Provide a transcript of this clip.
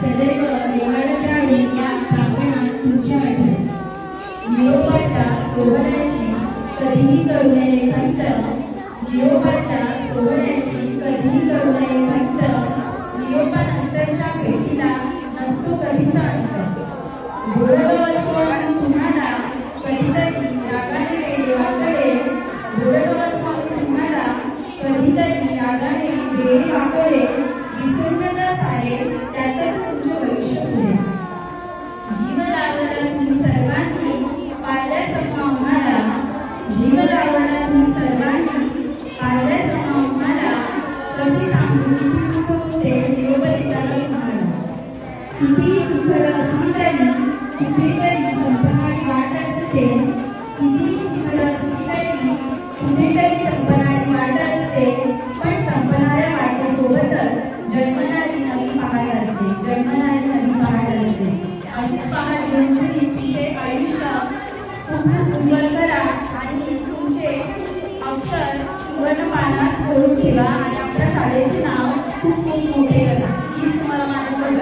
सदैव रेंगाळत राहील या प्रार्थना तुमच्या आठवणी. निरोपाच्या सोहळ्याची कधीही करू नये खंत, निरोपाच्या सोहळ्याची कधीही करू नये खंत, निरोपानंतरच्या भेटीला नसतो कधीचा अंत. बोललो असतो तुम्हाला कधीतरी रागाने वेडेवाकडे, बोललो असतो तुम्हाला कधीतरी रागाने वेडेवाकडे, विसरून न सारे त्यातच तुमचे भविष्य पुढे. जीव लावला तुम्ही सर्वांनी पाळल्या समा उन्हाळा, जीव लावला तुम्ही सर्वांनी पाळल्या समा उन्हाळा, कधी सांगू किती सुख होते निरोप देताना तुम्हाला. किती सुखर असली तरी कुठेतरी संपणारी वाट असते, किती सुखर असली तरी कुठेतरी संपणारी वाट असते, पण संपणाऱ्या वाटेसोबतच जन्मणारी नवी पहाट असते, जन्मणारी नवी पहाट असते. अशीच पहाट घेऊन तुमचे आयुष्य पुन्हा उज्ज्वल करा आणि तुमचे अक्षर सुवर्ण पानात करून ठेवा आणि आपल्या शाळेचे नाव खूप खूप मोठे करा. हीच तुम्हाला माझ्याकडून